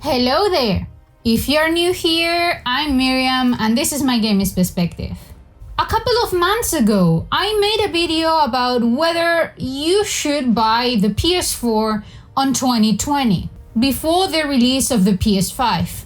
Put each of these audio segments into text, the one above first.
Hello there! If you're new here, I'm Miriam and this is my gaming perspective. A couple of months ago, I made a video about whether you should buy the PS4 on 2020 before the release of the PS5.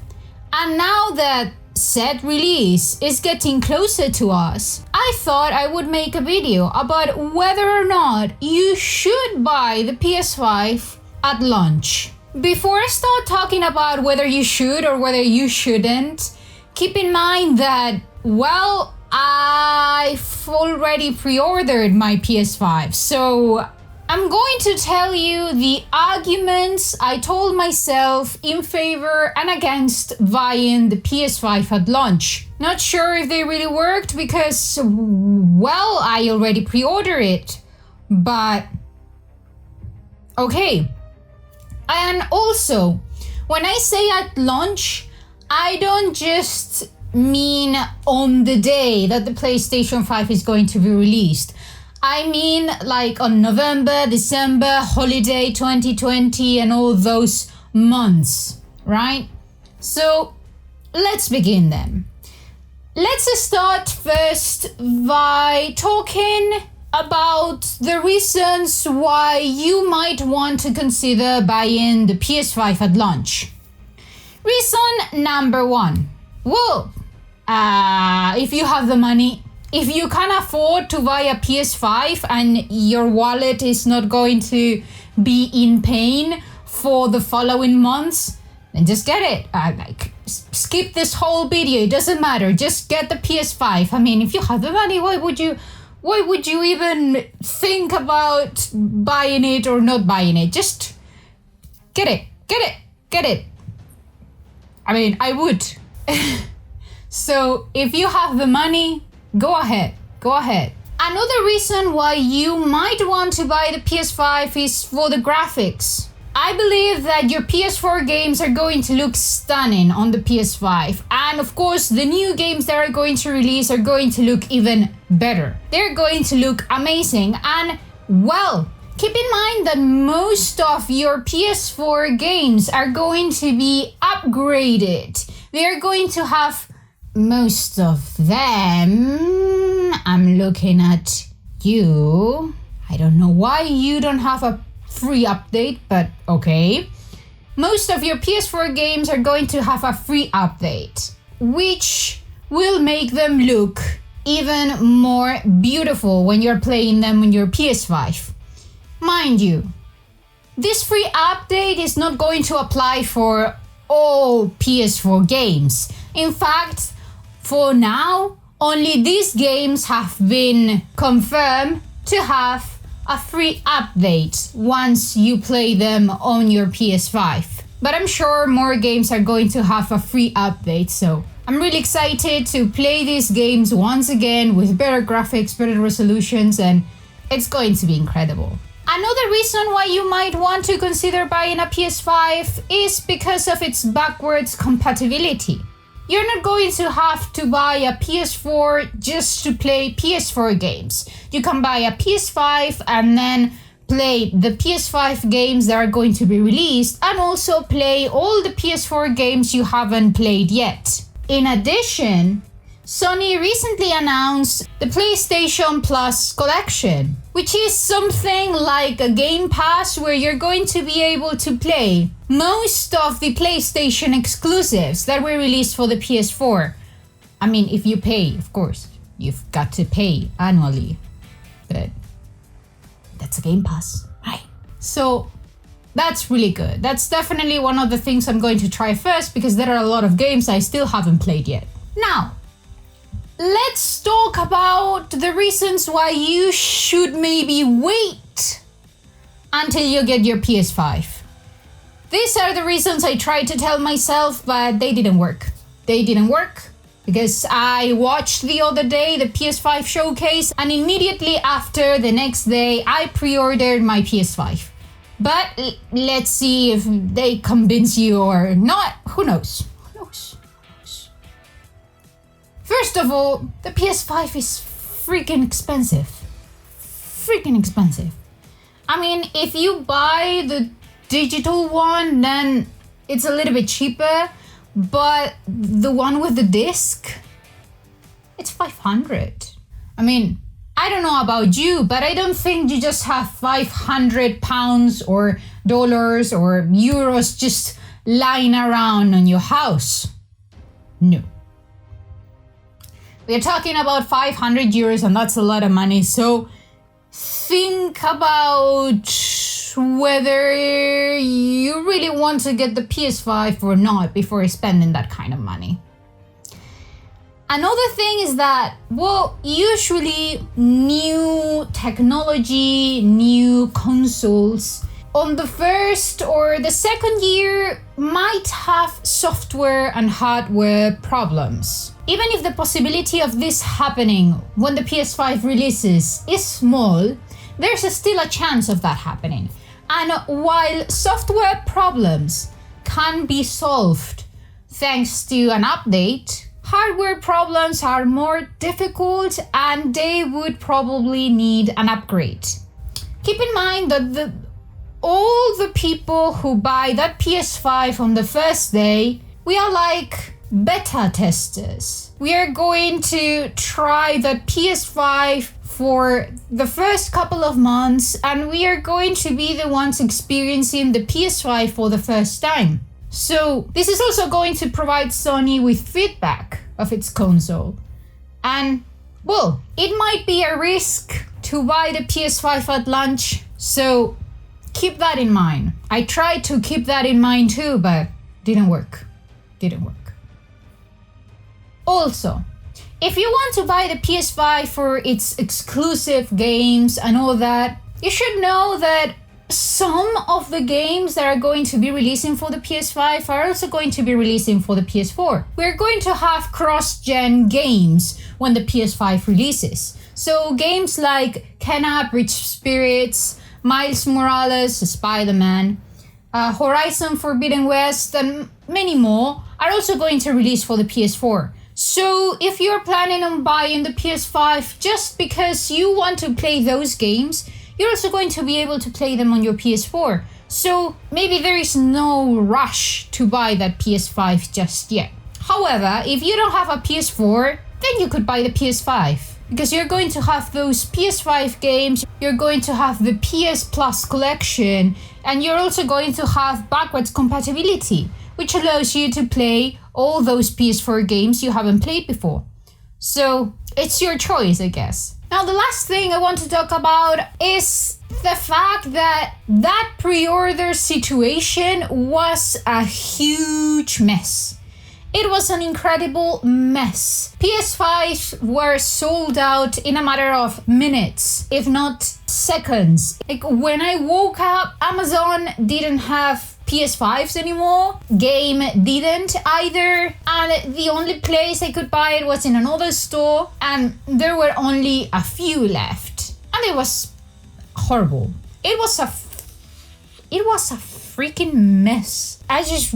And now that said release is getting closer to us, I thought I would make a video about whether or not you should buy the PS5 at launch. Before I start talking about whether you should or whether you shouldn't, keep in mind that, well, I've already pre-ordered my PS5, so I'm going to tell you the arguments I told myself in favor and against buying the PS5 at launch. Not sure if they really worked because, well, I already pre-ordered it, but okay. And also, when I say at launch, I don't just mean on the day that the PlayStation 5 is going to be released. I mean like on November, December, holiday 2020 and all those months, right? So let's begin then. Let's start first by talking about the reasons why you might want to consider buying the PS5 at launch. Reason number one. Well, if you have the money, if you can afford to buy a PS5 and your wallet is not going to be in pain for the following months, then just get it. Skip this whole video, it doesn't matter, just get the PS5. I mean, if you have the money, why would you even think about buying it or not buying it? Just get it. I mean, I would. So if you have the money, go ahead. Another reason why you might want to buy the PS5 is for the graphics. I believe that your PS4 games are going to look stunning on the PS5. And of course, the new games that are going to release are going to look even better. They're going to look amazing. And well, keep in mind that most of your PS4 games are going to be upgraded. They're going to have most of them. I'm looking at you. I don't know why you don't have a free update, but okay. Most of your PS4 games are going to have a free update, which will make them look even more beautiful when you're playing them on your PS5. Mind you, this free update is not going to apply for all PS4 games. In fact, for now, only these games have been confirmed to have a free update once you play them on your PS5. But I'm sure more games are going to have a free update, so I'm really excited to play these games once again with better graphics, better resolutions, and it's going to be incredible. Another reason why you might want to consider buying a PS5 is because of its backwards compatibility. You're not going to have to buy a PS4 just to play PS4 games. You can buy a PS5 and then play the PS5 games that are going to be released and also play all the PS4 games you haven't played yet. In addition, Sony recently announced the PlayStation Plus collection, which is something like a Game Pass where you're going to be able to play most of the PlayStation exclusives that were released for the PS4. I mean, if you pay, of course. You've got to pay annually. But that's a Game Pass, right? So that's really good. That's definitely one of the things I'm going to try first because there are a lot of games I still haven't played yet. Now, let's talk about the reasons why you should maybe wait until you get your PS5. These are the reasons I tried to tell myself, but they didn't work. Because I watched the other day the PS5 showcase and immediately after the next day I pre-ordered my PS5. But let's see if they convince you or not. Who knows? First of all, the PS5 is freaking expensive. I mean, if you buy the digital one, then it's a little bit cheaper, but the one with the disc, it's 500. I mean, I don't know about you, but I don't think you just have 500 pounds or dollars or euros just lying around on your house. No. We're talking about 500 euros, and that's a lot of money. So think about whether you really want to get the PS5 or not before spending that kind of money. Another thing is that, well, usually new technology, new consoles on the first or the second year might have software and hardware problems. Even if the possibility of this happening when the PS5 releases is small, there's still a chance of that happening. And while software problems can be solved thanks to an update, hardware problems are more difficult and they would probably need an upgrade. Keep in mind that all the people who buy that PS5 on the first day, we are like beta testers. We are going to try the PS5 for the first couple of months, and we are going to be the ones experiencing the PS5 for the first time. So this is also going to provide Sony with feedback of its console. And, well, it might be a risk to buy the PS5 at launch, so keep that in mind. I tried to keep that in mind too, but didn't work. Also, if you want to buy the PS5 for its exclusive games and all that, you should know that some of the games that are going to be releasing for the PS5 are also going to be releasing for the PS4. We're going to have cross-gen games when the PS5 releases. So games like Kena, Bridge Spirits, Miles Morales, Spider-Man, Horizon Forbidden West, and many more are also going to release for the PS4. So if you're planning on buying the PS5 just because you want to play those games, you're also going to be able to play them on your PS4. So maybe there is no rush to buy that PS5 just yet. However, if you don't have a PS4, then you could buy the PS5. Because you're going to have those PS5 games, you're going to have the PS Plus collection, and you're also going to have backwards compatibility, which allows you to play all those PS4 games you haven't played before. So it's your choice, I guess. Now, the last thing I want to talk about is the fact that that pre-order situation was a huge mess. It was an incredible mess. PS5s were sold out in a matter of minutes, if not seconds. Like when I woke up, Amazon didn't have PS5s anymore. Game didn't either. And the only place I could buy it was in another store, and there were only a few left. And it was horrible. It was a freaking mess. I just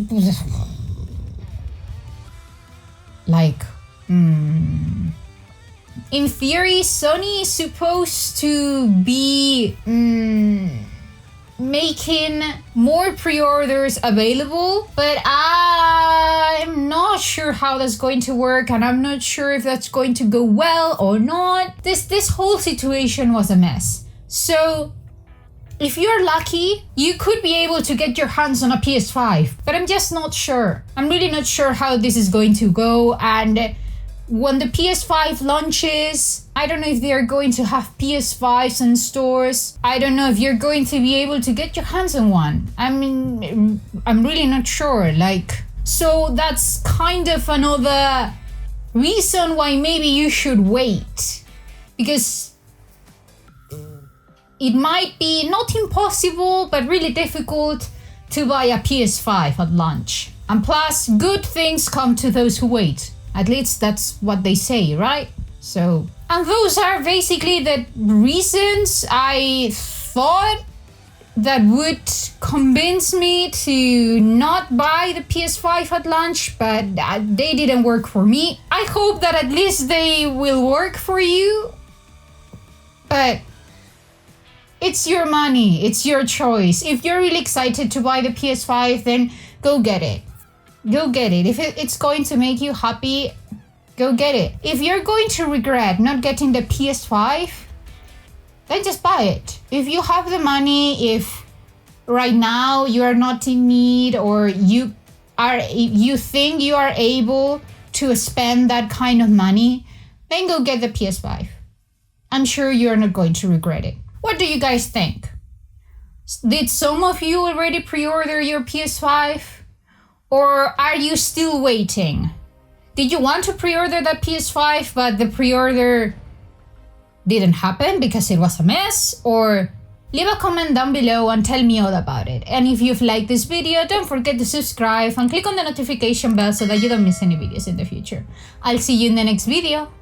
like in theory, Sony is supposed to be making more pre-orders available, but I'm not sure how that's going to work, and I'm not sure if that's going to go well or not. This whole situation was a mess. So if you're lucky, you could be able to get your hands on a PS5, but I'm just not sure. I'm really not sure how this is going to go, and when the PS5 launches, I don't know if they're going to have PS5s in stores. I don't know if you're going to be able to get your hands on one. I mean, I'm really not sure. So that's kind of another reason why maybe you should wait. Because it might be not impossible, but really difficult to buy a PS5 at launch. And plus, good things come to those who wait. At least that's what they say, right? So, and those are basically the reasons I thought that would convince me to not buy the PS5 at launch, but they didn't work for me. I hope that at least they will work for you. But it's your money, it's your choice. If you're really excited to buy the PS5, then go get it. Go get it. If it's going to make you happy, go get it. If you're going to regret not getting the PS5, then just buy it. If you have the money, if right now you are not in need, or you think you are able to spend that kind of money, then go get the PS5. I'm sure you're not going to regret it. What do you guys think? Did some of you already pre-order your PS5? Or are you still waiting? Did you want to pre-order that PS5, but the pre-order didn't happen because it was a mess? Or leave a comment down below and tell me all about it. And if you've liked this video, don't forget to subscribe and click on the notification bell so that you don't miss any videos in the future. I'll see you in the next video.